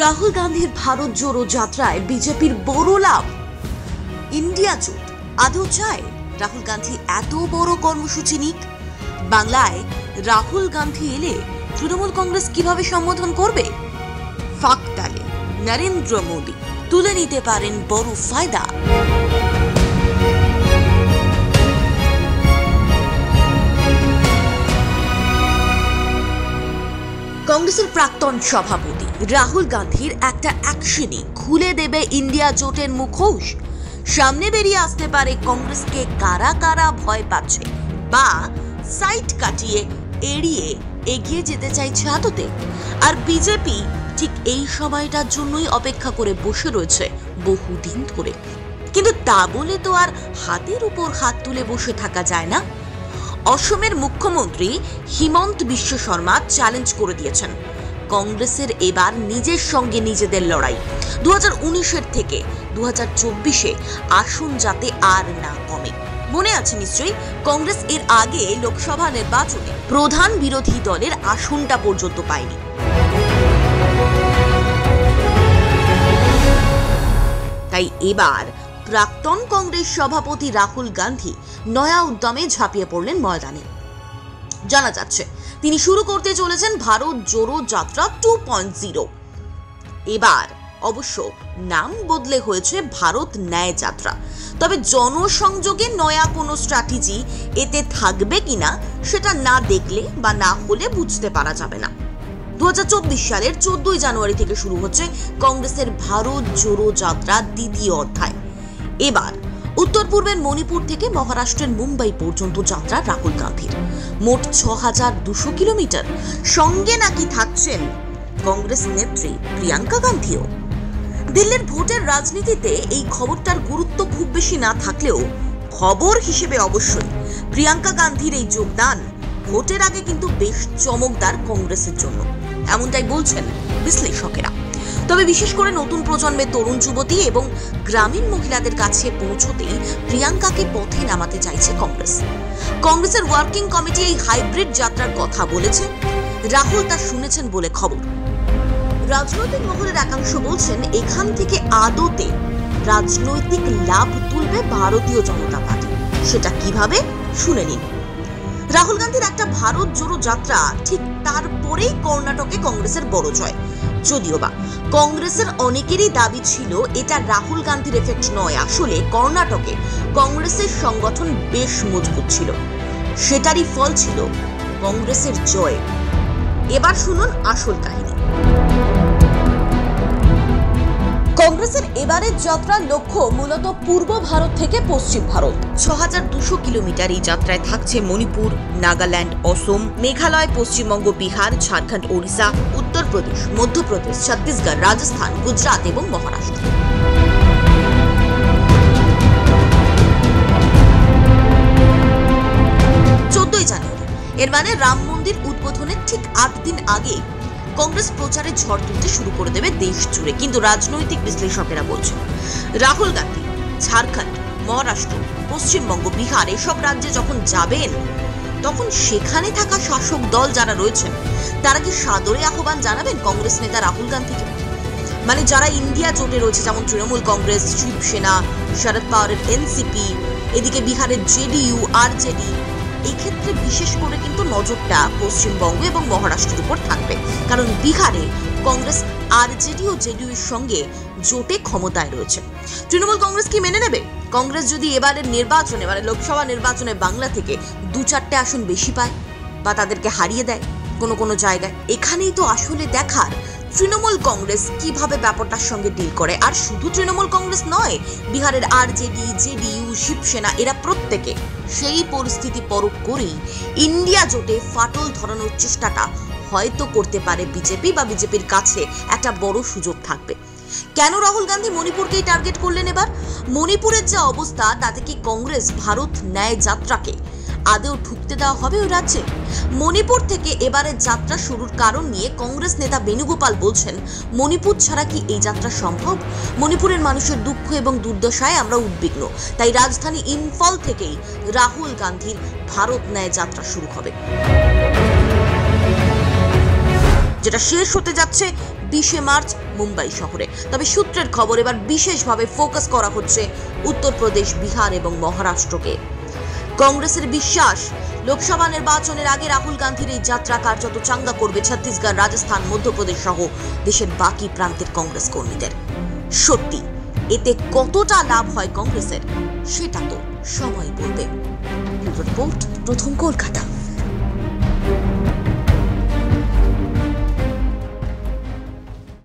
রাহুল গান্ধীর ভারত জোড়ো যাত্রায় বিজেপির বড় লাভ। ইন্ডিয়া জোট আদৌ চায় রাহুল গান্ধী এত বড় কর্মসূচি নিক? বাংলায় রাহুল গান্ধী এলে তৃণমূল কংগ্রেস কিভাবে সম্বোধন করবে? ফাঁক তালে নরেন্দ্র মোদী তুলে নিতে পারেন বড় ফায়দা। কংগ্রেসের প্রাক্তন সভাপতি রাহুল গান্ধীর একটা অ্যাকশনই খুলে দেবে ইন্ডিয়া জোটের মুখোশ। সামনে বেরিয়ে আসতে পারে কংগ্রেসকে কারা কারা ভয় পাচ্ছে বা সাইড কাটিয়ে এড়িয়ে এগিয়ে যেতে চাইছে আদতে। আর বিজেপি ঠিক এই সময়টার জন্যই অপেক্ষা করে বসে রয়েছে বহুদিন ধরে। কিন্তু তা বলে তো আর হাতের উপর হাত তুলে বসে থাকা যায় না। অসমের মুখ্যমন্ত্রী হিমন্ত বিশ্ব শর্মা চ্যালেঞ্জ করে দিয়েছেন কংগ্রেসের এবার নিজের সঙ্গে নিজেদের লড়াই। 2019-এর থেকে 2024-এ আসন যাতে আর না কমে। মনে আছে নিশ্চয়ই, কংগ্রেস এর আগে লোকসভা নির্বাচনে প্রধান বিরোধী দলের আসনটা পর্যন্ত পায়নি। তাই এবার প্রাক্তন কংগ্রেস সভাপতি রাহুল গান্ধী নয়া উদ্যমে ঝাঁপিয়ে পড়লেন ময়দানে। জানা যাচ্ছে তিনি শুরু করতে চলেছেন ভারত জোড়ো যাত্রা 2.0। এবার অবশ্য নাম বদলে হয়েছে ভারত ন্যায় যাত্রা। তবে জনসংযোগে নয়া কোনো স্ট্র্যাটেজি এতে থাকবে কিনা সেটা না দেখলে বা না হলে বুঝতে পারা যাবে না। 2024 সালের 14 জানুয়ারি থেকে শুরু হচ্ছে কংগ্রেসের ভারত জোড়ো যাত্রা দ্বিতীয় অধ্যায়। এবার উত্তর পূর্বের মণিপুর থেকে মহারাষ্ট্রের মুম্বাই পর্যন্ত যাত্রা রাহুল গান্ধীর। মোট 6200 কিলোমিটার। সঙ্গে নাকি থাকছেন কংগ্রেস নেত্রী প্রিয়াঙ্কা গান্ধীও। দিল্লির ভোটের রাজনীতিতে এই খবরটার গুরুত্ব খুব বেশি না থাকলেও খবর হিসেবে অবশ্যই প্রিয়াঙ্কা গান্ধীর এই যোগদান ভোটের আগে কিন্তু বেশ চমকদার কংগ্রেসের জন্য, এমনটাই বলছেন বিশ্লেষকেরা। তবে বিশেষ করে নতুন প্রজন্মের তরুণ যুবতী এবং গ্রামীণ মহিলাদের কাছে পৌঁছতেই প্রিয়াঙ্কাকে পথে নামাতে চাইছে কংগ্রেস। কংগ্রেসের ওয়ার্কিং কমিটি এই হাইব্রিড যাত্রার কথা বলেছে। রাহুল তা শুনেছেন বলে খবর। রাজনৈতিক মহলের একাংশ বলছেন এখান থেকে আদতে রাজনৈতিক লাভ তুলবে ভারতীয় জনতা পার্টি। সেটা কিভাবে শুনে নিন। রাহুল গান্ধীর একটা ভারত জোড়ো যাত্রা, ঠিক তারপরেই কর্ণাটকে কংগ্রেসের বড় জয়। যদিও বা কংগ্রেসের অনেকেরই দাবি ছিল এটা রাহুল গান্ধীর এফেক্ট নয়, আসলে কর্ণাটকে কংগ্রেসের সংগঠন বেশ মজবুত ছিল, সেটারই ফল ছিল কংগ্রেসের জয়। এবার শুনুন আসল কাহিনী। কংগ্রেসের এবারের যাত্রার লক্ষ্য মূলত পূর্ব ভারত থেকে পশ্চিম ভারত। 6200 কিলোমিটার এই যাত্রায় থাকছে মণিপুর, নাগাল্যান্ড, অসম, মেঘালয়, পশ্চিমবঙ্গ, বিহার, ঝাড়খণ্ড, ওড়িশা, উত্তরপ্রদেশ, মধ্যপ্রদেশ, ছত্তিশগড়, রাজস্থান, গুজরাট এবং মহারাষ্ট্র। 14 জানুয়ারি, এর মানে রাম মন্দির উদ্বোধনের ঠিক 8 দিন আগে কংগ্রেস প্রচারে ঝড় তুলতে শুরু করে দেবে দেশ জুড়ে। কিন্তু রাজনৈতিক বিশ্লেষকেরা বলছেন রাহুল গান্ধী ঝাড়খণ্ড, মহারাষ্ট্র, পশ্চিমবঙ্গ, বিহার এসব রাজ্যে যখন যাবেন তখন সেখানে থাকা শাসক দল যারা রয়েছেন তারা কি সাদরে আহ্বান জানাবেন কংগ্রেস নেতা রাহুল গান্ধীকে? মানে যারা ইন্ডিয়া জোটে রয়েছে, যেমন তৃণমূল কংগ্রেস, শিবসেনা, শরদ পাওয়ারের এনসিপি, এদিকে বিহারের জেডিইউ, আরজেডি, এই ক্ষেত্রে বিশেষ করে কিন্তু নজরটা পশ্চিমবঙ্গ এবং মহারাষ্ট্রের উপর থাকবে। কারণ বিহারে কংগ্রেস আরজেডি ও জেডিইউ এর সঙ্গে জোটে ক্ষমতায় রয়েছে। তৃণমূল কংগ্রেস কি মেনে নেবে? কংগ্রেস যদি এবারের নির্বাচনে, মানে লোকসভা নির্বাচনে বাংলা থেকে 2-4টে আসন বেশি পায় বা তাদেরকে হারিয়ে দেয় কোনো কোনো জায়গায়, এখানেই তো আসলে দেখার তৃণমূল কংগ্রেস কিভাবে ব্যাপারটার সঙ্গে ডিল করে। আর শুধু তৃণমূল কংগ্রেস নয়, বিহারের আরজেডি, জেডিইউ, শিবসেনা এরা প্রত্যেকে সেই পরিস্থিতি পরখ করেই ইন্ডিয়া জোটে ফাটল ধরানোর চেষ্টাটা হয়তো করতে পারে বিজেপি, বা বিজেপির কাছে একটা বড় সুযোগ থাকবে। কেন রাহুল গান্ধী মণিপুরকেই টার্গেট করলেন এবার? মণিপুরের যে অবস্থা তাতে কি কংগ্রেস ভারত ন্যায় যাত্রাকে আদেও ঢুকতে দেওয়া হবে ওই রাজ্যে? মণিপুর থেকে এবারের যাত্রা শুরুর কারণ নিয়ে কংগ্রেস নেতা বেণুগোপাল বলছেন, মণিপুর ছাড়া কি এই যাত্রা সম্ভব? মণিপুরের মানুষের দুঃখ এবং দুর্দশায় আমরা উদ্বিগ্ন, তাই রাজধানী ইম্ফল থেকেই রাহুল গান্ধীর ভারত ন্যায় যাত্রা শুরু হবে, যেটা শেষ হতে যাচ্ছে 20 মার্চ মুম্বাই শহরে। তবে সূত্রের খবর এবার বিশেষভাবে ফোকাস করা হচ্ছে উত্তরপ্রদেশ, বিহার এবং মহারাষ্ট্রকে। কংগ্রেসের বিশ্বাস, লোকসভা নির্বাচনের আগে রাহুল গান্ধীর এই যাত্রা কার্যত চাঙ্গা করবে ছত্তিশগড়, রাজস্থান, মধ্যপ্রদেশ সহ দেশের বাকি প্রান্তের কংগ্রেস কর্মীদের। সত্যি এতে কতটা লাভ হয় কংগ্রেসের, সেটা তো সময় বলবে। রিপোর্ট, প্রথম কলকাতা।